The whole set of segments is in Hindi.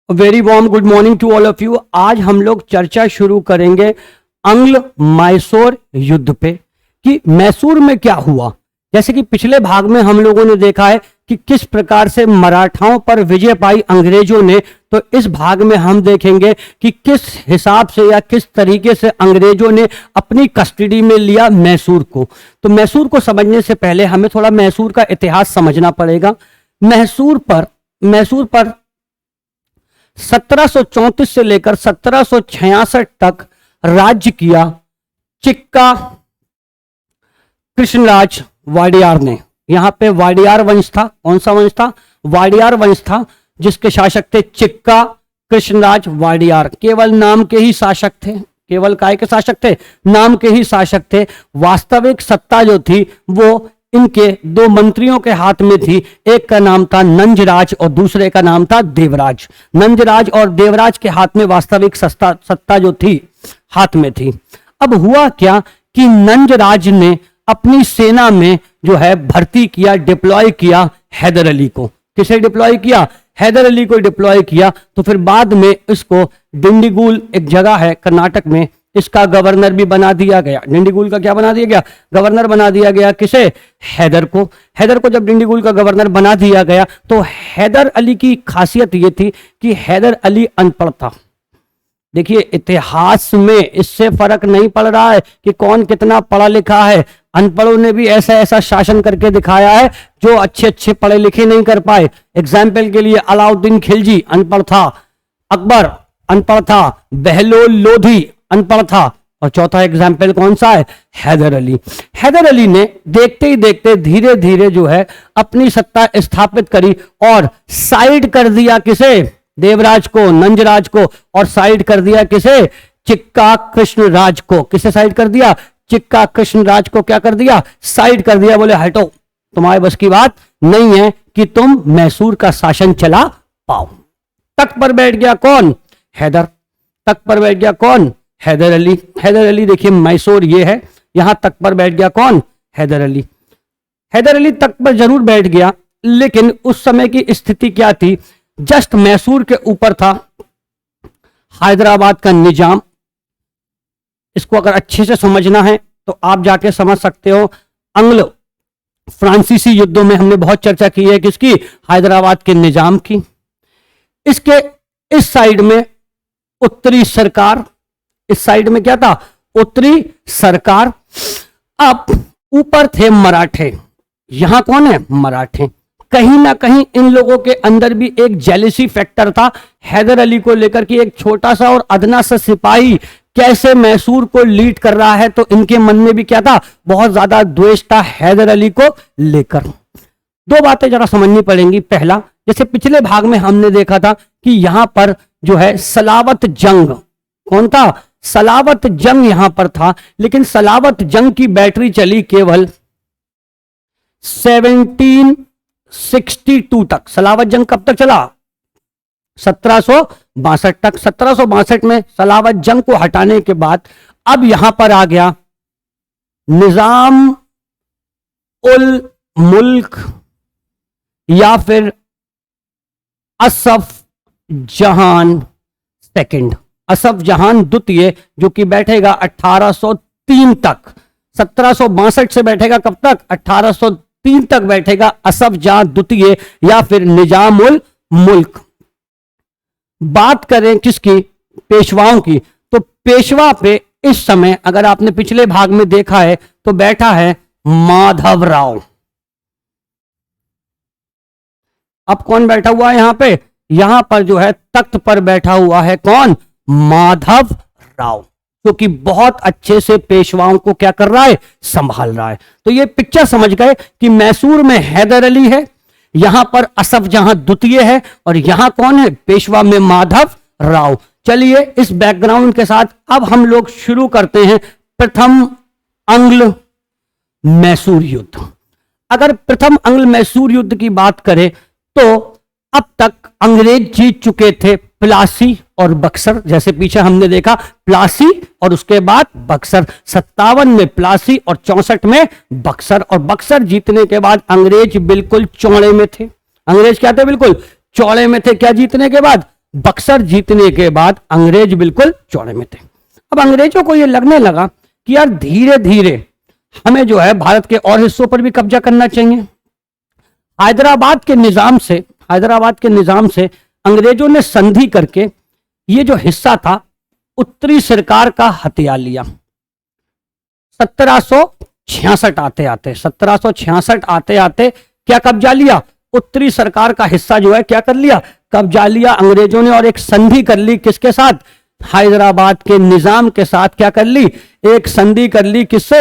Very warm good morning to all of you. आज हम लोग चर्चा शुरू करेंगे अंग्ल मैसूर युद्ध पे कि मैसूर में क्या हुआ। जैसे कि पिछले भाग में हम लोगों ने देखा है कि किस प्रकार से मराठाओं पर विजय पाई अंग्रेजों ने, तो इस भाग में हम देखेंगे कि किस हिसाब से या किस तरीके से अंग्रेजों ने अपनी कस्टडी में लिया मैसूर को। तो मैसूर को समझने से पहले हमें थोड़ा मैसूर का इतिहास समझना पड़ेगा। मैसूर पर 1734 से लेकर 1766 तक राज्य किया चिक्का कृष्णराज वाडियार ने। यहां पे वाडियार वंश था। कौन सा वंश था? वाडियार वंश था, जिसके शासक थे चिक्का कृष्णराज वाडियार। केवल नाम के ही शासक थे, केवल काय के शासक थे, नाम के ही शासक थे। वास्तविक सत्ता जो थी वो इनके दो मंत्रियों के हाथ में थी। एक का नाम था नंजराज और दूसरे का नाम था देवराज। नंजराज और देवराज के हाथ में वास्तविक सत्ता जो थी हाथ में थी। अब हुआ क्या कि नंजराज ने अपनी सेना में जो है भर्ती किया, डिप्लॉय किया हैदर अली को। किसे डिप्लॉय किया? हैदर अली को डिप्लॉय किया। तो फिर बाद में इसको डिंडीगुल एक जगह है कर्नाटक में, इसका गवर्नर भी बना दिया गया। डिंडीगुल का क्या बना दिया गया? गवर्नर बना दिया गया। किसे? हैदर को। हैदर को जब डिंडीगुल का गवर्नर बना दिया गया तो हैदर अली की खासियत यह थी कि हैदर अली अनपढ़ था। देखिए, इतिहास में इससे फर्क नहीं पड़ रहा है कि कौन कितना पढ़ा लिखा है। अनपढ़ों ने भी ऐसा ऐसा शासन करके दिखाया है जो अच्छे अच्छे पढ़े लिखे नहीं कर पाए। एग्जाम्पल के लिए अलाउद्दीन खिलजी अनपढ़ था, अकबर अनपढ़ था, बहलोल लोधी अनपढ़ था, और चौथा एग्जाम्पल कौन सा है? हैदर अली। हैदर अली ने देखते ही देखते धीरे धीरे जो है अपनी सत्ता स्थापित करी और साइड कर दिया किसे? देवराज को, नंजराज को, और साइड कर दिया किसे? चिक्का कृष्णराज को। किसे साइड कर दिया? चिक्का कृष्णराज को क्या कर दिया? साइड कर दिया। बोले हटो, तुम्हारे बस की बात नहीं है कि तुम मैसूर का शासन चला पाओ। तख्त पर बैठ गया कौन? हैदर। तख्त पर बैठ गया कौन? हैदर अली। हैदर अली, देखिए मैसूर ये है, यहां तख्त पर बैठ गया कौन? हैदर अली। हैदर अली तख्त पर जरूर बैठ गया, लेकिन उस समय की स्थिति क्या थी? जस्ट मैसूर के ऊपर था हैदराबाद का निजाम। इसको अगर अच्छे से समझना है तो आप जाके समझ सकते हो। अंग्लो फ्रांसीसी युद्धों में हमने बहुत चर्चा की है किसकी? हैदराबाद के निजाम की। इसके इस साइड में उत्तरी सरकार, इस साइड में क्या था? उत्तरी सरकार। अब ऊपर थे मराठे। यहां कौन है? मराठे। कहीं ना कहीं इन लोगों के अंदर भी एक जेलिसी फैक्टर था हैदर अली को लेकर कि एक छोटा सा और अदना सा सिपाही कैसे मैसूर को लीड कर रहा है। तो इनके मन में भी क्या था? बहुत ज्यादा द्वेष था हैदर अली को लेकर। दो बातें जरा समझनी पड़ेंगी। पहला, जैसे पिछले भाग में हमने देखा था कि यहां पर जो है सलावत जंग, कौन था? सलावत जंग यहां पर था, लेकिन सलावत जंग की बैटरी चली केवल 1762 तक। सलावत जंग कब तक चला? 1762 तक। 1762 में सलावत जंग को हटाने के बाद अब यहां पर आ गया निजाम उल मुल्क या फिर असफ जहान सेकंड, असफ जहान द्वितीय, जो कि बैठेगा 1803 तक। 1762 से बैठेगा कब तक? 1803 तक बैठेगा असफ जहां द्वितीय या फिर निजाम उल मुल्क। बात करें किसकी? पेशवाओं की। तो पेशवा पे इस समय अगर आपने पिछले भाग में देखा है तो बैठा है माधवराव। अब कौन बैठा हुआ है यहां पे? यहां पर जो है तख्त पर बैठा हुआ है कौन? माधवराव, जो कि बहुत अच्छे से पेशवाओं को क्या कर रहा है? संभाल रहा है। तो ये पिक्चर समझ गए कि मैसूर में हैदर अली है, यहां पर असफ जहां द्वितीय है, और यहां कौन है? पेशवा में माधव राव। चलिए, इस बैकग्राउंड के साथ अब हम लोग शुरू करते हैं प्रथम अंग्ल मैसूर युद्ध। अगर प्रथम अंग्ल मैसूर युद्ध की बात करें तो अब तक अंग्रेज जीत चुके थे प्लासी और बक्सर। जैसे पीछे हमने देखा प्लासी और उसके बाद बक्सर। 57 में प्लासी और 64 में बक्सर। और बक्सर जीतने के बाद अंग्रेज बिल्कुल चौड़े में थे। अंग्रेज क्या थे? बिल्कुल चौड़े में थे। क्या जीतने के बाद? बक्सर जीतने के बाद अंग्रेज बिल्कुल चौड़े में थे। अब अंग्रेजों को यह लगने लगा कि यार धीरे धीरे हमें जो है भारत के और हिस्सों पर भी कब्जा करना चाहिए। हैदराबाद के निजाम से अंग्रेजों ने संधि करके ये जो हिस्सा था उत्तरी सरकार का हथिया लिया। 1766 आते आते क्या कब्जा लिया? उत्तरी सरकार का हिस्सा जो है क्या कर लिया? कब्जा लिया अंग्रेजों ने, और एक संधि कर ली। किसके साथ? हैदराबाद के निजाम के साथ। क्या कर ली? एक संधि कर ली। किससे?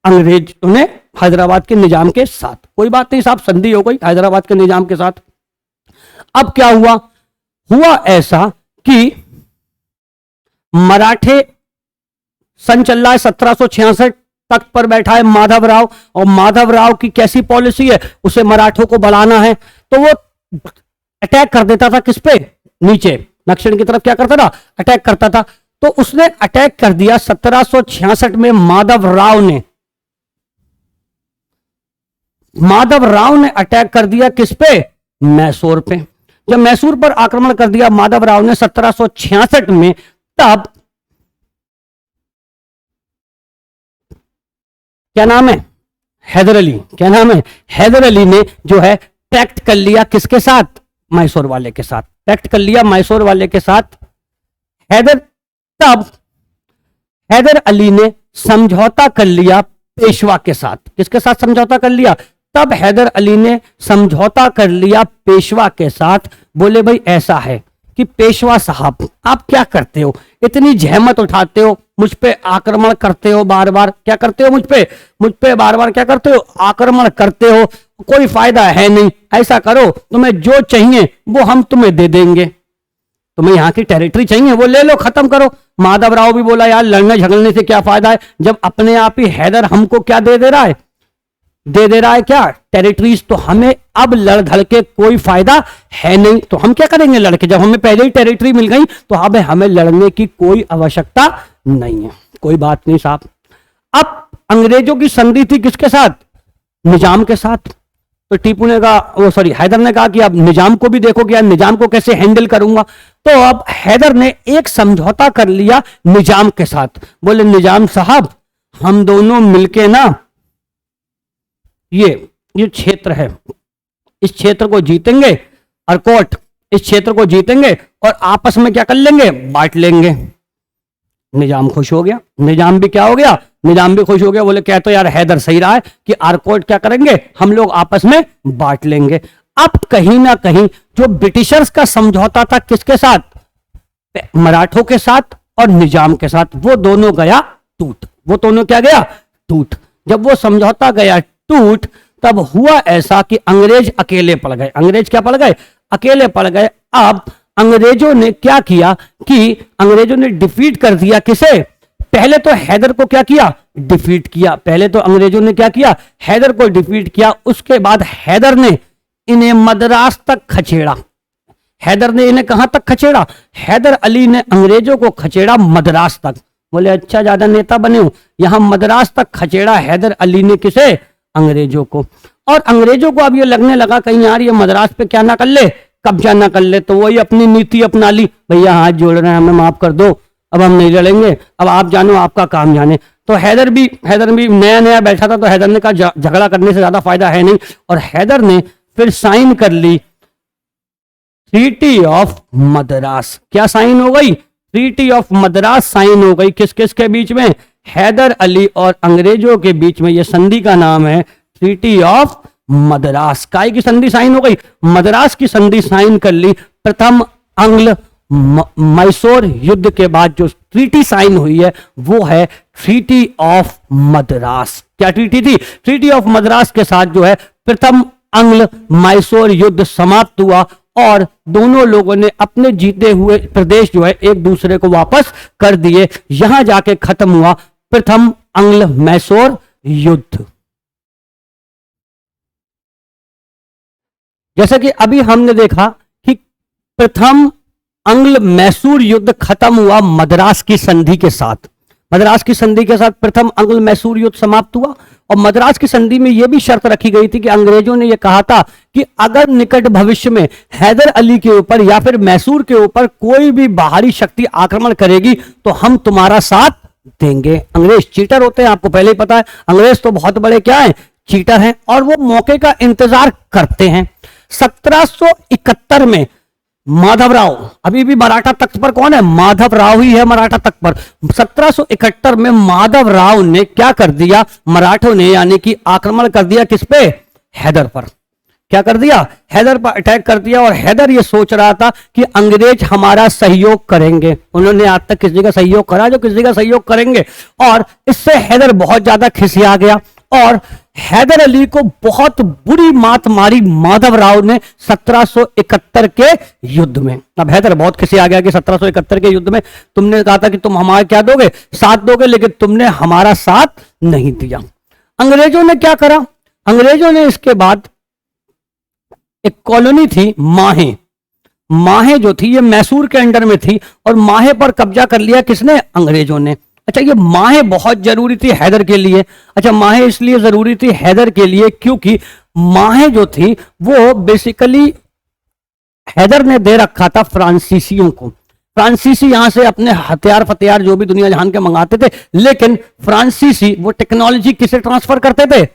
अंग्रेजों ने हैदराबाद के निजाम के साथ। कोई बात नहीं साहब, संधि हो गई हैदराबाद के निजाम के साथ। अब क्या हुआ ऐसा कि मराठे सन चल रहा है 1766, तख्त पर बैठा है माधव राव, और माधव राव की कैसी पॉलिसी है? उसे मराठों को बढ़ाना है, तो वो अटैक कर देता था। किस पे? नीचे दक्षिण की तरफ क्या करता था? अटैक करता था। तो उसने अटैक कर दिया 1766 में। माधव राव ने अटैक कर दिया किस पे? मैसूर पे। जब मैसूर पर आक्रमण कर दिया माधव राव ने 1766 में, तब क्या नाम है? हैदर अली ने जो है पैक्ट कर लिया। किसके साथ? मैसूर वाले के साथ पैक्ट कर लिया, मैसूर वाले के साथ। तब हैदर अली ने समझौता कर लिया पेशवा के साथ। किसके साथ समझौता कर लिया? तब हैदर अली ने समझौता कर लिया पेशवा के साथ। बोले भाई ऐसा है कि पेशवा साहब आप क्या करते हो, इतनी जहमत उठाते हो, मुझ पे आक्रमण करते हो बार बार। क्या करते हो? मुझ पे बार बार क्या करते हो? आक्रमण करते हो। कोई फायदा है नहीं। ऐसा करो, तुम्हें जो चाहिए वो हम तुम्हें दे देंगे। तुम्हें यहाँ की टेरिटरी चाहिए, वो ले लो, खत्म करो। माधव राव भी बोला यार लड़ने झगड़ने से क्या फायदा है, जब अपने आप ही हैदर हमको क्या दे दे रहा है? क्या? टेरिटरीज। तो हमें अब लड़ धड़ के कोई फायदा है नहीं, तो हम क्या करेंगे लड़के? जब हमें पहले ही टेरिटरी मिल गई तो अब हमें लड़ने की कोई आवश्यकता नहीं है। कोई बात नहीं साहब। अब अंग्रेजों की संधि थी किसके साथ? निजाम के साथ। तो हैदर ने कहा कि अब निजाम को भी देखो कि यार निजाम को कैसे हैंडल करूंगा। तो अब हैदर ने एक समझौता कर लिया निजाम के साथ। बोले निजाम साहब हम दोनों मिलके ना ये क्षेत्र है, इस क्षेत्र को जीतेंगे, अर्कोट इस क्षेत्र को जीतेंगे और आपस में क्या कर लेंगे? बांट लेंगे। निजाम खुश हो गया। निजाम भी खुश हो गया। बोले क्या तो यार हैदर सही रहा है कि आरकोट क्या करेंगे? हम लोग आपस में बांट लेंगे। अब कहीं ना कहीं जो ब्रिटिशर्स का समझौता था किसके साथ? मराठों के साथ और निजाम के साथ, वो दोनों गया टूट। जब वो समझौता गया टूट, तब हुआ ऐसा कि अंग्रेज अकेले पड़ गए। अकेले पड़ गए। अब अंग्रेजों ने क्या किया कि अंग्रेजों ने डिफीट कर दिया। किसे? पहले तो हैदर को क्या किया? डिफीट किया। हैदर को डिफीट किया। उसके बाद हैदर ने इन्हें मद्रास तक खचेड़ा। कहां तक खचेड़ा? हैदर अली ने अंग्रेजों को खचेड़ा मद्रास तक। बोले अच्छा ज्यादा नेता बने हो, यहां मद्रास तक खचेड़ा हैदर अली ने। किसे? अंग्रेजों को। और अंग्रेजों को अब ये लगने लगा कहीं यार ये मद्रास पे क्या ना कर ले, कब्जा ना कर ले। तो वही अपनी नीति अपना ली, भैया हाथ जोड़ रहे हैं, हमें माफ कर दो, अब हम नहीं लड़ेंगे, अब आप जानो आपका काम जाने। तो हैदर भी नया बैठा था, तो हैदर ने कहा झगड़ा करने से ज्यादा फायदा है नहीं। और हैदर ने फिर साइन कर ली ट्रीटी ऑफ मद्रास। क्या साइन हो गई? ट्रीटी ऑफ मद्रास साइन हो गई। किस किस के बीच में? हैदर अली और अंग्रेजों के बीच में। यह संधि का नाम है ट्रीटी ऑफ मद्रास। काय की संधि साइन हो गई? मद्रास की संधि साइन कर ली। प्रथम आंग्ल मैसूर युद्ध के बाद जो ट्रीटी साइन हुई है वो है ट्रीटी ऑफ मद्रास। क्या ट्रीटी थी? ट्रीटी ऑफ मद्रास के साथ जो है प्रथम आंग्ल मैसूर युद्ध समाप्त हुआ और दोनों लोगों ने अपने जीते हुए प्रदेश जो है एक दूसरे को वापस कर दिए। यहां जाके खत्म हुआ प्रथम आंग्ल मैसूर युद्ध। जैसा कि अभी हमने देखा कि प्रथम आंग्ल मैसूर युद्ध खत्म हुआ मद्रास की संधि के साथ। मद्रास की संधि के साथ प्रथम अंग्ल मैसूर युद्ध समाप्त हुआ। और मद्रास की संधि में यह भी शर्त रखी गई थी कि अंग्रेजों ने यह कहा था कि अगर निकट भविष्य में हैदर अली के ऊपर या फिर मैसूर के ऊपर कोई भी बाहरी शक्ति आक्रमण करेगी तो हम तुम्हारा साथ देंगे। अंग्रेज चीटर होते हैं, आपको पहले ही पता है। अंग्रेज तो बहुत बड़े क्या है, चीटर हैं, और वो मौके का इंतजार करते हैं। 1771 में माधवराव, अभी भी मराठा तख्त पर कौन है, माधवराव ही है मराठा तख्त पर। 1771 में माधवराव ने क्या कर दिया, मराठों ने यानी कि आक्रमण कर दिया किस पे, हैदर पर। क्या कर दिया, हैदर पर अटैक कर दिया। और हैदर ये सोच रहा था कि अंग्रेज हमारा सहयोग करेंगे। उन्होंने आज तक किसी का सहयोग करा जो किसी का सहयोग करेंगे, और इससे हैदर बहुत ज्यादा खिसिया गया और हैदर अली को बहुत बुरी मात मारी माधवराव ने 1771 के युद्ध में। अब हैदर बहुत खिसिया गया कि 1771 के युद्ध में तुमने कहा था कि तुम हमारा क्या दोगे, साथ दोगे, लेकिन तुमने हमारा साथ नहीं दिया। अंग्रेजों ने क्या करा, अंग्रेजों ने इसके बाद एक कॉलोनी थी माहे, माहे जो थी ये मैसूर के अंडर में थी, और माहे पर कब्जा कर लिया किसने, अंग्रेजों ने। अच्छा, ये माहे बहुत जरूरी थी हैदर के लिए। अच्छा, माहे इसलिए जरूरी थी हैदर के लिए क्योंकि माहे जो थी वो बेसिकली हैदर ने दे रखा था फ्रांसीसियों को। फ्रांसीसी यहां से अपने हथियार फतियार जो भी दुनिया जहान के मंगाते थे, लेकिन फ्रांसीसी वो टेक्नोलॉजी किसे ट्रांसफर करते थे,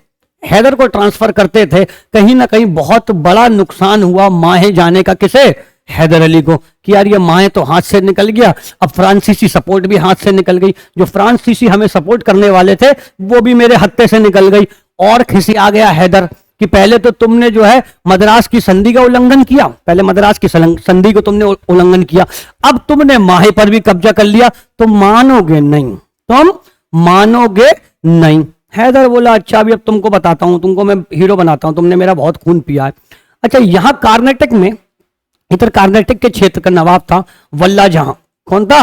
हैदर को ट्रांसफर करते थे। कहीं ना कहीं बहुत बड़ा नुकसान हुआ माहे जाने का किसे, हैदर अली को, कि यार ये माहे तो हाथ से निकल गया, अब फ्रांसीसी सपोर्ट भी हाथ से निकल गई, जो फ्रांसीसी हमें सपोर्ट करने वाले थे वो भी मेरे हत्थे से निकल गई। और खिसी आ गया हैदर कि पहले तो तुमने जो है मद्रास की संधि का उल्लंघन किया, पहले मद्रास की संधि को तुमने उल्लंघन किया, अब तुमने माहे पर भी कब्जा कर लिया, तो मानोगे नहीं, तुम मानोगे नहीं। हैदर बोला अच्छा अभी अब तुमको बताता हूं, तुमको मैं हीरो बनाता हूं, तुमने मेरा बहुत खून पिया है। अच्छा, यहां कर्नाटक में, इधर कर्नाटक के क्षेत्र का नवाब था वल्ला जहां। कौन था,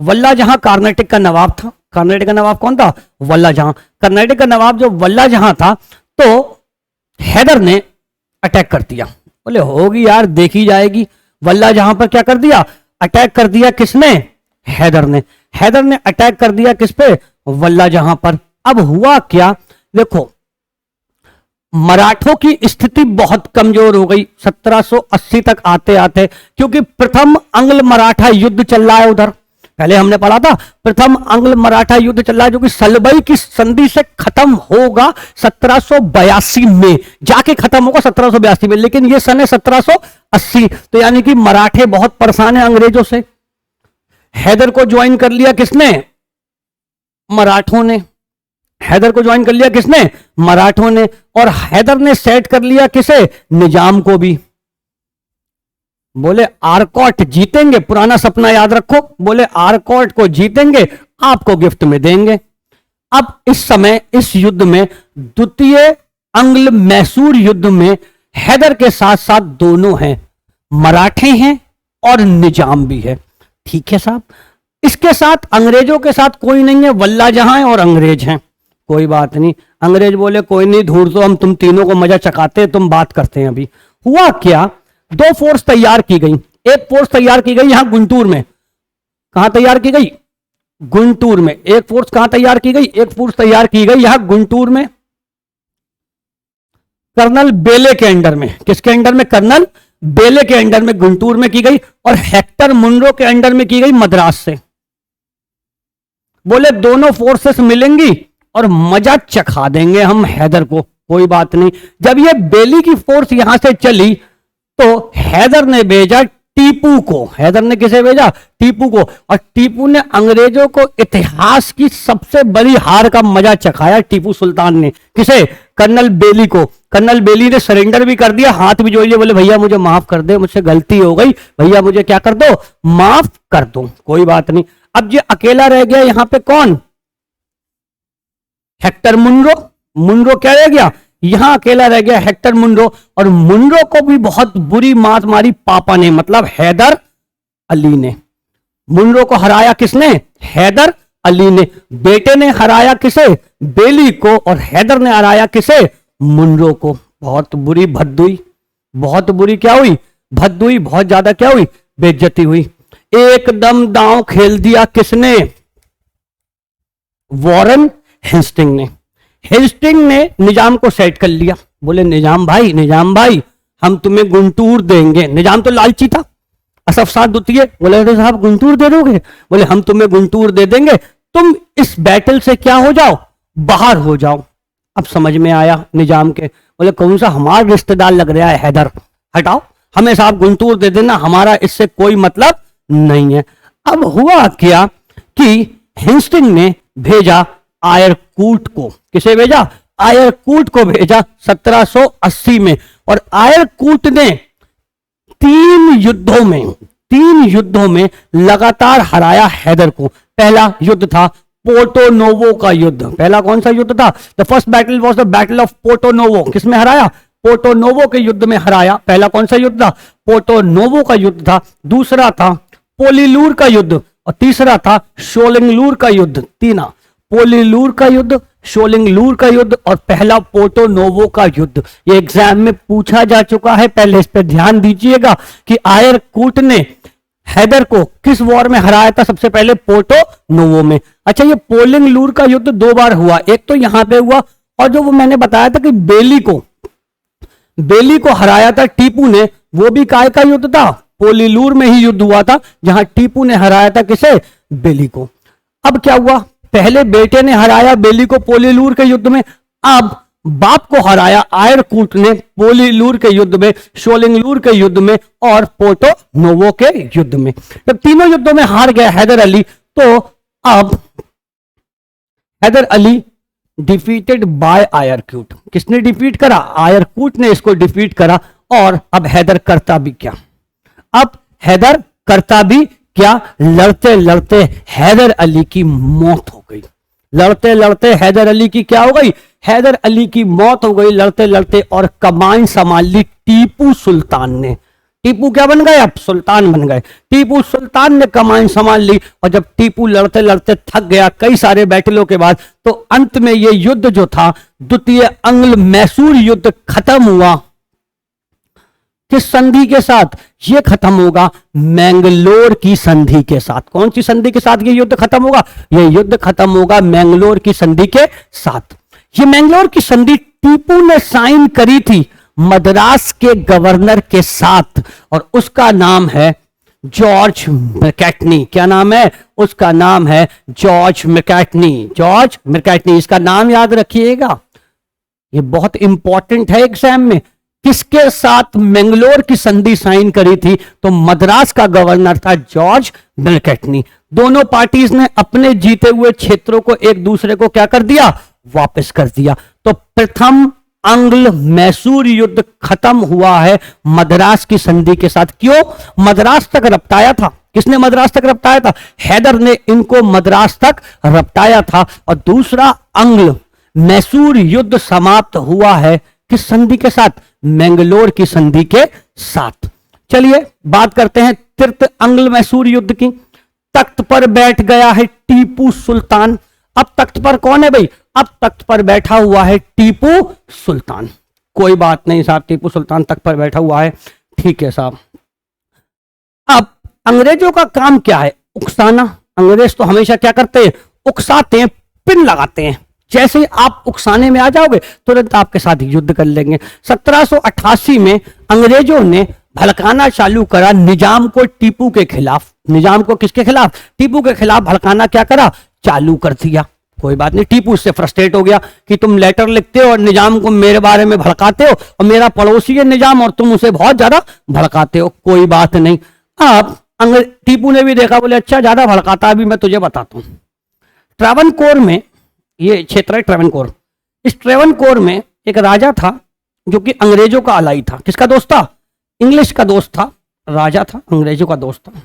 वल्ला जहां कर्नाटक का नवाब था। कर्नाटक का नवाब कौन था, वल्ला जहां। कर्नाटक का नवाब जो वल्ला जहां था, तो हैदर ने अटैक कर दिया। बोले होगी यार, देखी जाएगी। वल्ला जहां पर क्या कर दिया, अटैक कर दिया किसने, हैदर ने। हैदर ने अटैक कर दिया किस पे, वल्ला जहां पर। अब हुआ क्या, देखो मराठों की स्थिति बहुत कमजोर हो गई 1780 तक आते आते, क्योंकि प्रथम अंग्ल मराठा युद्ध चल रहा है उधर। पहले हमने पढ़ा था प्रथम अंग्ल मराठा युद्ध चल रहा है, जो कि सलबई की संधि से खत्म होगा 1782 में, जाके खत्म होगा 1782 में, लेकिन ये सन है 1780। तो यानी कि मराठे बहुत परेशान है अंग्रेजों से। हैदर को ज्वाइन कर लिया किसने, मराठों ने। हैदर को ज्वाइन कर लिया किसने, मराठों ने। और हैदर ने सेट कर लिया किसे, निजाम को भी। बोले आरकॉट जीतेंगे, पुराना सपना याद रखो, बोले आरकॉट को जीतेंगे, आपको गिफ्ट में देंगे। अब इस समय इस युद्ध में, द्वितीय अंग्ल मैसूर युद्ध में हैदर के साथ साथ दोनों हैं, मराठे हैं और निजाम भी है। ठीक है साहब, इसके साथ अंग्रेजों के साथ कोई नहीं है, वल्ला जहां है और अंग्रेज हैं। कोई बात नहीं, अंग्रेज बोले कोई नहीं, धूर तो हम तुम तीनों को मजा चखाते हैं, तुम बात करते हैं। अभी हुआ क्या, दो फोर्स तैयार की गई। एक फोर्स तैयार की गई यहां गुंटूर में। कहां तैयार की गई, गुंटूर में। एक फोर्स कहां तैयार की गई, एक फोर्स तैयार की गई यहां गुंटूर में, कर्नल बेले के अंडर में। किसके अंडर में, कर्नल बेले के अंडर में गुंटूर में की गई, और हेक्टर मुनरो के अंडर में की गई मद्रास से। बोले दोनों फोर्सेस मिलेंगी और मजा चखा देंगे हम हैदर को। कोई बात नहीं। जब ये बेली की फोर्स यहां से चली तो हैदर ने भेजा टीपू को। हैदर ने किसे भेजा, टीपू को। और टीपू ने अंग्रेजों को इतिहास की सबसे बड़ी हार का मजा चखाया। टीपू सुल्तान ने किसे, कर्नल बेली को। कर्नल बेली ने सरेंडर भी कर दिया, हाथ भी जोड़ लिया, बोले भैया मुझे माफ कर दे, मुझसे गलती हो गई, भैया मुझे क्या कर दो, माफ कर दो। कोई बात नहीं। अब ये अकेला रह गया यहां पे कौन, हेक्टर मुनरो। मुनरो क्या रह गया, यहां अकेला रह गया हेक्टर मुनरो। और मुनरो को भी बहुत बुरी मात मारी पापा ने, मतलब हैदर अली ने। मुनरो को हराया किसने, हैदर अली ने। बेटे ने हराया किसे, बेली को, और हैदर ने हराया किसे, मुनरो को। बहुत बुरी भद्दुई, बहुत बुरी क्या हुई, भद्दुई, बहुत ज्यादा क्या हुई, बेइज्जती हुई। एकदम दांव खेल दिया किसने, वॉरेन हेस्टिंग ने। हेस्टिंग ने निजाम को सेट कर लिया, बोले निजाम भाई हम तुम्हें गुंटूर देंगे। निजाम तो लालची था, असफ साद द्वितीय बोले अरे साहब गुंटूर दे दोगे, बोले हम तुम्हें गुंटूर दे देंगे, तुम इस बैटल से क्या हो जाओ, बाहर हो जाओ। अब समझ में आया निजाम के, बोले कौन सा हमारा रिश्तेदार लग रहा है हैदर, हटाओ, हमें साहब गुंटूर दे देना, हमारा इससे कोई मतलब नहीं है। अब हुआ क्या कि हेस्टिंग ने भेजा आयरकूट को। किसे भेजा? आयरकूट को भेजा 1780 में। और आयरकूट ने तीन युद्धों में लगातार हराया हैदर को। पहला युद्ध था पोर्टो नोवो का युद्ध। पहला कौन सा युद्ध था? The first battle was the battle of Porto Novo. किसमें हराया? पोर्टो नोवो के युद्ध में हराया। पहला कौन सा युद्ध था? पोर्टो नोवो का युद्ध था। दूसरा था पोलीलूर का युद्ध और तीसरा था शोलिंगलूर का युद्ध। तीना पोलीलूर का युद्ध, शोलिंगलूर का युद्ध और पहला पोर्टो नोवो का युद्ध। ये एग्जाम में पूछा जा चुका है, पहले इस पे ध्यान दीजिएगा कि आयरकूट ने हैदर को किस वॉर में हराया था? सबसे पहले पोर्टो नोवो में। अच्छा, ये पोलिंगलूर का युद्ध दो बार हुआ, एक तो यहां पे हुआ और जो वो मैंने बताया था कि बेली को हराया था टीपू ने, वो भी काय का युद्ध था? पोलीलूर में ही युद्ध हुआ था जहां टीपू ने हराया था किसे? बेली को। अब क्या हुआ? पहले बेटे ने हराया बेली को पोलीलूर के युद्ध में, अब बाप को हराया आयरकूट ने पोलीलूर के युद्ध में, शोलिंगलूर के युद्ध में और पोर्टो नोवो के युद्ध में। जब तीनों युद्धों में हार गया हैदर अली, तो अब Haider Ali defeated by Eyre Coote. किसने डिफीट करा? आयरकूट ने इसको डिफीट करा। और अब हैदर करता भी क्या? लड़ते लड़ते हैदर अली की मौत हो गई। लड़ते लड़ते हैदर अली की क्या हो गई? हैदर अली की मौत हो गई लड़ते लड़ते। और कमान संभाल ली टीपू सुल्तान ने। टीपू क्या बन गए? अब सुल्तान बन गए। टीपू सुल्तान ने कमान संभाल ली। और जब टीपू लड़ते लड़ते थक गया कई सारे बैटलों के बाद, तो अंत में ये युद्ध जो था द्वितीय अंग्ल मैसूर युद्ध खत्म हुआ। किस संधि के साथ? ये खत्म होगा मैंगलोर की संधि के साथ। कौन सी संधि के साथ ये युद्ध खत्म होगा? ये युद्ध खत्म होगा मैंगलोर की संधि के साथ। ये मैंगलोर की संधि टीपू ने साइन करी थी मद्रास के गवर्नर के साथ और उसका नाम है जॉर्ज मैकैटनी। क्या नाम है? उसका नाम है जॉर्ज मैकैटनी। जॉर्ज मैकैटनी, इसका नाम याद रखिएगा, ये बहुत इंपॉर्टेंट है एग्जाम में। किसके साथ मैंगलोर की संधि साइन करी थी? तो मद्रास का गवर्नर था जॉर्ज मैकैटनी। दोनों पार्टीज ने अपने जीते हुए क्षेत्रों को एक दूसरे को क्या कर दिया? वापस कर दिया। तो प्रथम अंग्ल मैसूर युद्ध खत्म हुआ है मद्रास की संधि के साथ। क्यों? मद्रास तक रपटाया था। किसने मद्रास तक रपटाया था? हैदर ने इनको मद्रास तक रपटाया था। और दूसरा अंग्ल मैसूर युद्ध समाप्त हुआ है किस संधि के साथ? मैंगलोर की संधि के साथ। चलिए बात करते हैं तृतीय अंग्ल मैसूर युद्ध की। तख्त पर बैठ गया है टीपू सुल्तान। अब तख्त पर कौन है भाई? अब तख्त पर बैठा हुआ है टीपू सुल्तान। कोई बात नहीं साहब, टीपू सुल्तान तख्त पर बैठा हुआ है, ठीक है साहब। अब अंग्रेजों का काम क्या है? उकसाना। अंग्रेज तो हमेशा क्या करते हैं? उकसाते हैं, पिन लगाते हैं। जैसे ही आप उकसाने में आ जाओगे तुरंत आपके साथ युद्ध कर लेंगे। 1788 में अंग्रेजों ने भड़काना चालू करा निजाम को टीपू के खिलाफ। निजाम को किसके खिलाफ? टीपू के खिलाफ भड़काना क्या करा? चालू कर दिया। कोई बात नहीं, टीपू इससे फ्रस्ट्रेट हो गया कि तुम लेटर लिखते हो और निजाम को मेरे बारे में भड़काते हो, और मेरा पड़ोसी है निजाम और तुम उसे बहुत ज्यादा भड़काते हो। कोई बात नहीं, अब टीपू ने भी देखा, बोले अच्छा ज्यादा भड़काता, अभी मैं तुझे बताता हूं। ट्रावनकोर में, ये क्षेत्र है ट्रावनकोर, इस ट्रावनकोर में एक राजा था जो कि अंग्रेजों का अलाई था। किसका दोस्त था? इंग्लिश का दोस्त था। राजा था, अंग्रेजों का दोस्त था।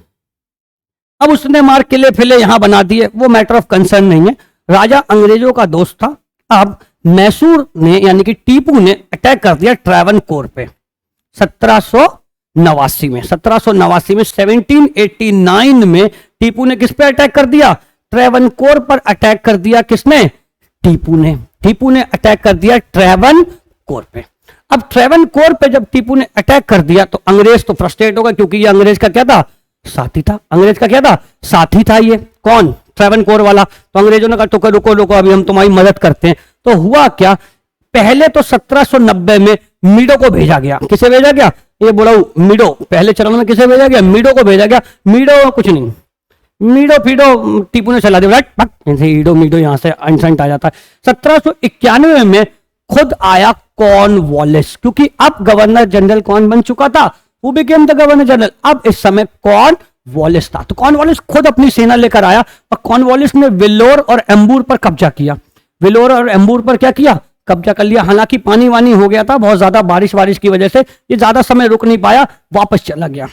अब उसने मार किले फिले यहां बना दिए, वो मैटर ऑफ कंसर्न नहीं है। राजा अंग्रेजों का दोस्त था। अब मैसूर ने यानी कि टीपू ने अटैक कर दिया ट्रावनकोर पे 1789 में। 1789 में 1789 में टीपू ने किस पे अटैक कर दिया? ट्रावनकोर पर अटैक कर दिया। किसने? टीपू ने। टीपू ने अटैक कर दिया ट्रावनकोर पे। अब ट्रावनकोर पे जब टीपू ने अटैक कर दिया तो अंग्रेज तो फ्रस्ट्रेट हो गए, क्योंकि ये अंग्रेज का क्या था? साथी था। अंग्रेज का क्या था? साथी था। ये कौन? ट्रेवनकोर वाला। तो अंग्रेजों ने कहा तो रुको रुको अभी हम तुम्हारी मदद करते हैं। तो हुआ क्या, पहले तो 1790 में मीडो को भेजा गया। किसे भेजा गया, ये बोला मीडो, पहले चरण में किसे भेजा गया, मीडो को भेजा गया। मीडो कुछ नहीं, मीडो फीडो टीपू ने चला दिया, ईडो मीडो यहां से एंसेंट आ जाता है। 1791 में खुद आया कॉर्नवालिस, क्योंकि अब गवर्नर जनरल कौन बन चुका था, वो बिकेम द गवर्नर जनरल। अब इस समय कॉर्नवालिस था, तो कॉर्नवालिस खुद अपनी सेना लेकर आया और कॉर्नवालिस ने वेल्लोर और एम्बूर पर कब्जा किया। वेल्लोर और एम्बूर पर क्या किया, कब्जा कर लिया। हालांकि पानी वानी हो गया था बहुत ज्यादा, बारिश की वजह से ये ज्यादा समय रुक नहीं पाया, वापस चला गया।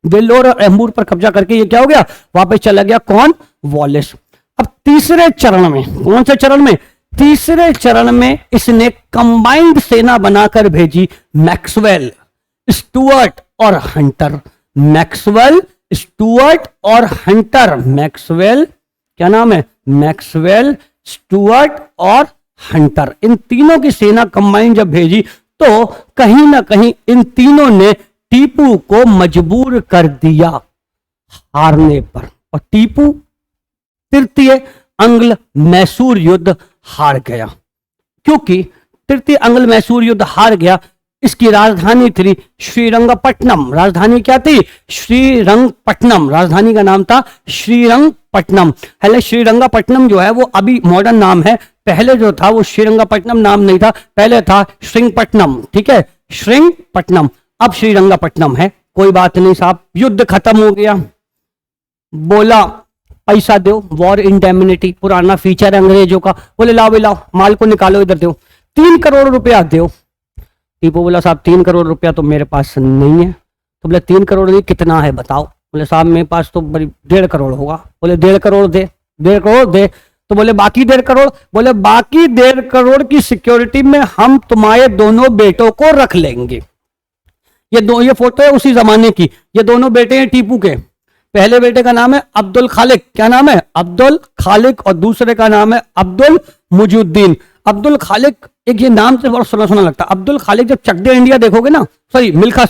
वेल्लोर और एम्बूर पर कब्जा करके ये क्या हो गया, वापस चला गया कॉर्नवालिस। अब तीसरे चरण में, कौन से चरण में, तीसरे चरण में इसने कंबाइंड सेना बनाकर भेजी मैक्सवेल, स्टुअर्ट और हंटर। मैक्सवेल, स्टुअर्ट और हंटर। मैक्सवेल क्या नाम है, मैक्सवेल, स्टुअर्ट और हंटर, इन तीनों की सेना कंबाइंड जब भेजी तो कहीं ना कहीं इन तीनों ने टीपू को मजबूर कर दिया हारने पर, और टीपू तृतीय अंग्ल मैसूर युद्ध हार गया। क्योंकि तृतीय अंग्ल मैसूर युद्ध हार गया, इसकी राजधानी थी श्रीरंगपट्टनम। राजधानी क्या थी, श्रीरंगपट्टनम, राजधानी का नाम था श्रीरंगपट्टनम। पहले श्रीरंगपट्टनम जो है वो अभी मॉडर्न नाम है, पहले जो था वो श्रीरंगपट्टनम नाम नहीं था, पहले था श्रृंगपट्टनम। ठीक है, श्रृंगपट्टनम, अब श्रीरंगपट्टनम है। कोई बात नहीं साहब, युद्ध खत्म हो गया। बोला पैसा दो, वॉर इंडेमनिटी, पुराना फीचर है अंग्रेजों का। बोले लाओ भी लाओ, माल को निकालो, इधर दो, 3 करोड़ रुपया दो। टीपू बोला साहब 3 करोड़ रुपया तो मेरे पास नहीं है। तो बोले 3 करोड़ नहीं, कितना है बताओ। बोले साहब मेरे पास तो 1.5 करोड़ होगा। बोले 1.5 करोड़ दे, 1.5 करोड़ दे। तो बोले बाकी 1.5 करोड़। बोले बाकी 1.5 करोड़ की सिक्योरिटी में हम तुम्हारे दोनों बेटों को रख लेंगे। ये फोटो है उसी जमाने की, ये दोनों बेटे हैं टीपू के। पहले बेटे का नाम है अब्दुल खालिक, क्या नाम है, अब्दुल खालिक, और दूसरे का नाम है अब्दुल मुजुद्दीन। अब्दुल खालिक, एक ये नाम से बहुत सुना सुना लगता है। अब्दुल खालिक जब चक दे इंडिया देखोगे ना, सॉरी मिल्खा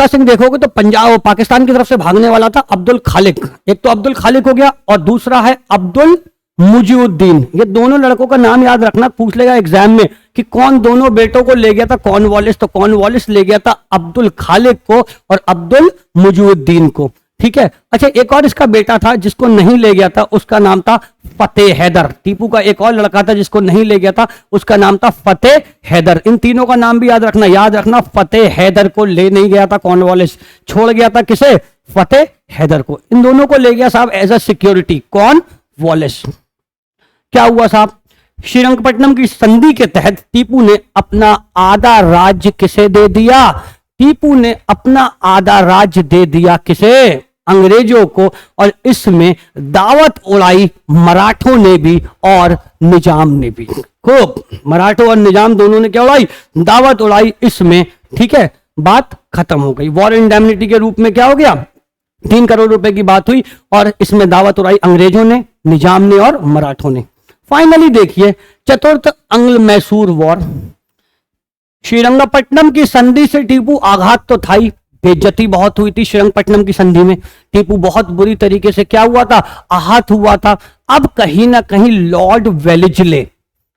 सिंह देखोगे तो पंजाब पाकिस्तान की तरफ से भागने वाला था अब्दुल खालिक। एक तो अब्दुल खालिक हो गया और दूसरा है अब्दुल मुजुद्दीन। ये दोनों लड़कों का नाम याद रखना, पूछ लेगा एग्जाम में कि कौन दोनों बेटों को ले गया था कॉर्नवालिस। तो कॉर्नवालिस ले गया था अब्दुल खालिक को और अब्दुल मुजुद्दीन को। ठीक है, अच्छा एक और इसका बेटा था जिसको नहीं ले गया था, उसका नाम था फतेह हैदर। टीपू का एक और लड़का था जिसको नहीं ले गया था, उसका नाम था फतेह हैदर। इन तीनों का नाम भी याद रखना। फतेह हैदर को ले नहीं गया था कॉर्नवालिस, छोड़ गया था किसे, फतेह हैदर को। इन दोनों को ले गया साहब एज अ सिक्योरिटी कॉर्नवालिस। क्या हुआ साहब, श्रीरंगपट्टनम की संधि के तहत टीपू ने अपना आधा राज्य किसे दे दिया, टीपू ने अपना आधा राज्य दे दिया किसे, अंग्रेजों को। और इसमें दावत उड़ाई मराठों ने भी और निजाम ने भी। खूब मराठों और निजाम दोनों ने क्या उड़ाई, दावत उड़ाई इसमें। ठीक है, बात खत्म हो गई। वॉर इंडेमनिटी के रूप में क्या हो गया, 3 करोड़ रुपए की बात हुई और इसमें दावत उड़ाई अंग्रेजों ने, निजाम ने और मराठों ने। फाइनली देखिए चतुर्थ अंग्ल मैसूर वॉर। श्रीरंगपट्टनम की संधि से टीपू आघात तो था ही, बेइज्जती बहुत हुई थी श्रीरंगपट्टनम की संधि में। टीपू बहुत बुरी तरीके से क्या हुआ था, आहत हुआ था। अब कहीं ना कहीं लॉर्ड वेलेस्ले,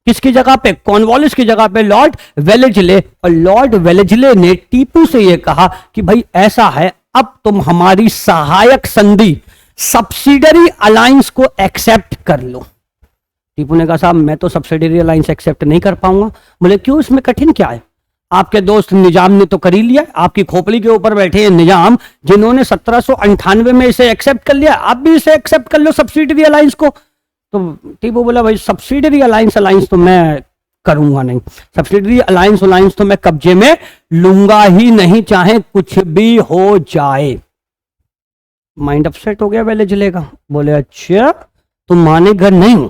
किसकी जगह पे, कॉर्नवालिस की जगह पे लॉर्ड वेलेस्ले, और लॉर्ड वेलेस्ले ने टीपू से यह कहा कि भाई ऐसा है, अब तुम हमारी सहायक संधि सब्सिडरी अलायंस को एक्सेप्ट कर लो। टीपू ने कहा साहब मैं तो सब्सिडरी अलायंस एक्सेप्ट नहीं कर पाऊंगा। बोले क्यों, इसमें कठिन क्या है, आपके दोस्त निजाम ने तो कर ही लिया, आपकी खोपड़ी के ऊपर बैठे हैं निजाम, जिन्होंने 1798 में इसे एक्सेप्ट कर लिया, आप भी इसे एक्सेप्ट कर लो सब्सिडरी अलायंस को। तो टीपू बोला भाई सब्सिडरी अलायंस तो मैं करूंगा नहीं, सब्सिडरी अलायंस तो मैं कब्जे में लूंगा ही नहीं, चाहे कुछ भी हो जाए। माइंड अपसेट हो गया वेलेस्ले का। बोले अच्छा तुम मानेगा नहीं।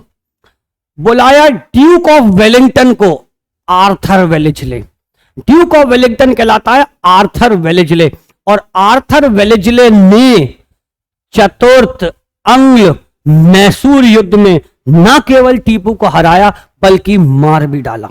बुलाया ड्यूक ऑफ वेलिंगटन को, Arthur Wellesley. Duke of Wellington कहलाता है आर्थर वेलेस्ले, और आर्थर वेलेस्ले ने चतुर्थ अंग्ल मैसूर युद्ध में न केवल टीपू को हराया बल्कि मार भी डाला,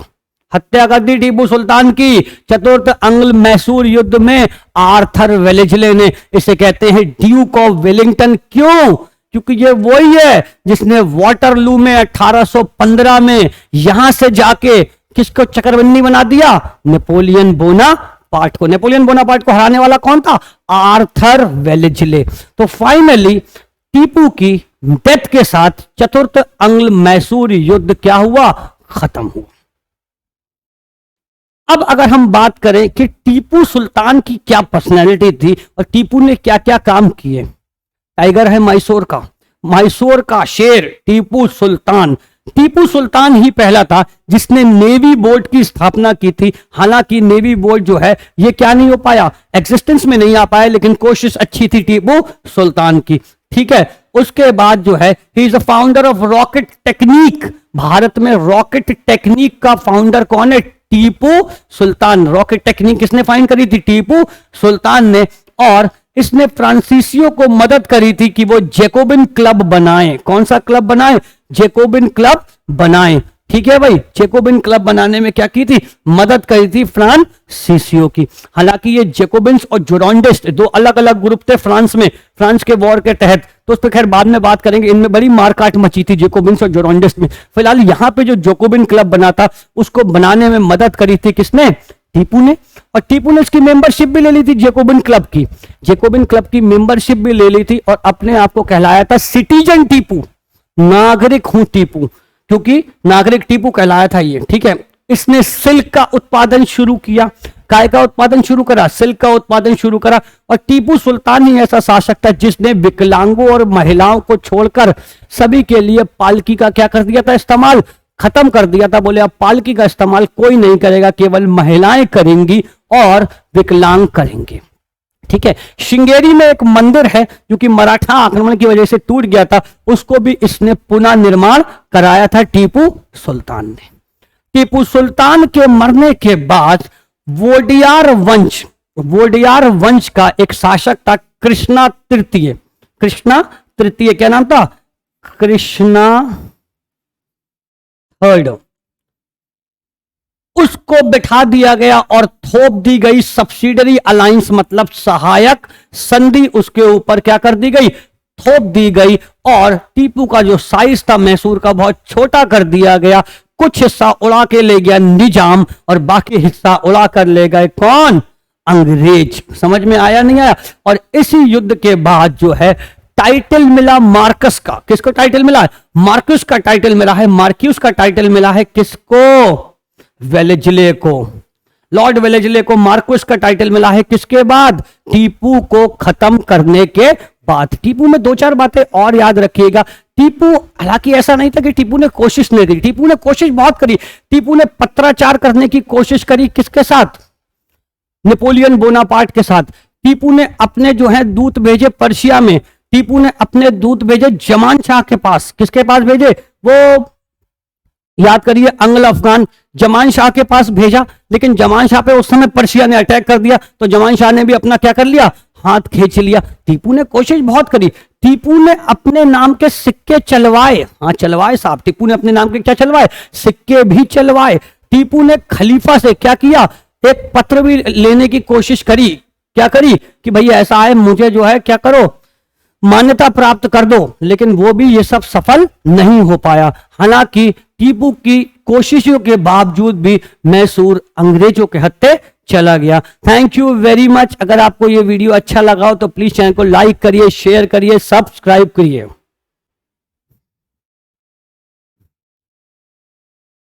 हत्या कर दी टीपू सुल्तान की चतुर्थ अंग्ल मैसूर युद्ध में आर्थर वेलेस्ले ने। इसे कहते हैं ड्यूक ऑफ वेलिंगटन। क्यों, क्योंकि ये वही है जिसने वाटरलू में 1815 में यहां से जाके किसको चक्रबंदी बना दिया, नेपोलियन बोनापार्ट को। नेपोलियन बोनापार्ट को हराने वाला कौन था, आर्थर वेलेस्ले। तो फाइनली टीपू की डेथ के साथ चतुर्थ अंग्ल मैसूर युद्ध क्या हुआ, खत्म हुआ। अब अगर हम बात करें कि टीपू सुल्तान की क्या पर्सनैलिटी थी और टीपू ने क्या क्या काम किए। टाइगर है मैसूर का शेर टीपू सुल्तान। टीपू सुल्तान ही पहला था जिसने नेवी बोर्ड की स्थापना की थी। हालांकि नेवी बोर्ड जो है ये क्या नहीं हो पाया, एग्जिस्टेंस में नहीं आ पाया, लेकिन कोशिश अच्छी थी टीपू सुल्तान की। ठीक है, उसके बाद जो है he is the founder of rocket technique. Bharat में रॉकेट टेक्निक का फाउंडर कौन है, टीपू सुल्तान। रॉकेट टेक्निक किसने फाइंड करी थी, टीपू सुल्तान ने। और इसने फ्रांसीसियों को मदद करी थी कि वो जैकोबिन क्लब बनाएं। कौन सा क्लब बनाएं, जैकोबिन क्लब बनाएं। ठीक है भाई, जैकोबिन क्लब बनाने में क्या की थी, मदद करी थी फ्रांसीसियों की। हालांकि ये जैकोबिन्स और जोरॉन्डिस्ट दो अलग अलग ग्रुप थे फ्रांस में, फ्रांस के वॉर के तहत। तो उस पर खैर बाद में बात करेंगे। इनमें बड़ी मारकाट मची थी जैकोबिन्स और जोरॉन्डिस्ट में। फिलहाल यहां पे जो जैकोबिन क्लब बना था उसको बनाने में मदद करी थी किसने, टीपू ने। और टीपू ने इसकी मेंबरशिप भी ले ली थी जैकोबिन क्लब की। जैकोबिन क्लब की मेंबरशिप भी ले ली थी और अपने आप को कहलाया था सिटीजन टीपू, नागरिक हूं टीपू, क्योंकि नागरिक टीपू कहलाया था ये। ठीक है, इसने सिल्क का उत्पादन शुरू किया। काय का उत्पादन शुरू करा, सिल्क का उत्पादन शुरू करा। और टीपू सुल्तान ही ऐसा शासक था जिसने विकलांगों और महिलाओं को छोड़कर सभी के लिए पालकी का क्या कर दिया था, इस्तेमाल खत्म कर दिया था। बोले अब पालकी का इस्तेमाल कोई नहीं करेगा, केवल महिलाएं करेंगी और विकलांग करेंगे। ठीक है, श्रृंगेरी में एक मंदिर है जो कि मराठा आक्रमण की वजह से टूट गया था, उसको भी इसने पुनः निर्माण कराया था टीपू सुल्तान ने। टीपू सुल्तान के मरने के बाद वोडियार वंश का एक शासक था कृष्णा तृतीय। क्या नाम था, कृष्णा थर्ड। उसको बिठा दिया गया और थोप दी गई सब्सिडरी अलायंस, मतलब सहायक संधि उसके ऊपर क्या कर दी गई, थोप दी गई। और टीपू का जो साइज था मैसूर का बहुत छोटा कर दिया गया। कुछ हिस्सा उड़ा के ले गया निजाम और बाकी हिस्सा उड़ा कर ले गए कौन, अंग्रेज। समझ में आया नहीं आया। और इसी युद्ध के बाद जो है टाइटल मिला मार्कस का। किसको टाइटल मिला है, मार्कस का टाइटल मिला है। मार्क्यूस का टाइटल मिला है किसको, वेलेस्ले को। लॉर्ड वेलेस्ले को मार्क्यूस का टाइटल मिला है किसके बाद, टीपू को खत्म करने के बाद। टीपू में दो चार बातें और याद रखिएगा। टीपू, हालांकि ऐसा नहीं था कि टीपू ने कोशिश नहीं की, टीपू ने कोशिश बहुत करी। टीपू ने पत्राचार करने की कोशिश करी किसके साथ, नेपोलियन बोनापार्ट के साथ। टीपू ने अपने जो है दूत भेजे पर्शिया में। टीपू ने अपने दूत भेजे जमान शाह के पास। किसके पास भेजे, वो याद करिए अंग्ल अफगान जमान शाह के पास भेजा। लेकिन जमान शाह पे उस समय पर्शिया ने अटैक कर दिया, तो जमान शाह ने भी अपना क्या कर लिया, हाथ खींच लिया। टीपू ने कोशिश बहुत करी। टीपू ने अपने नाम के सिक्के चलवाए, हाँ चलवाए साहब, टीपू ने अपने नाम के क्या चलवाए, सिक्के भी चलवाए। टीपू ने खलीफा से क्या किया, एक पत्र भी लेने की कोशिश करी। क्या करी कि भैया ऐसा है, मुझे जो है क्या करो, मान्यता प्राप्त कर दो। लेकिन वो भी ये सब सफल नहीं हो पाया। हालांकि टीपू की कोशिशों के बावजूद भी मैसूर अंग्रेजों के हत्थे चला गया। Thank you very much. अगर आपको ये वीडियो अच्छा लगा हो तो प्लीज चैनल को लाइक करिए, शेयर करिए, सब्सक्राइब करिए।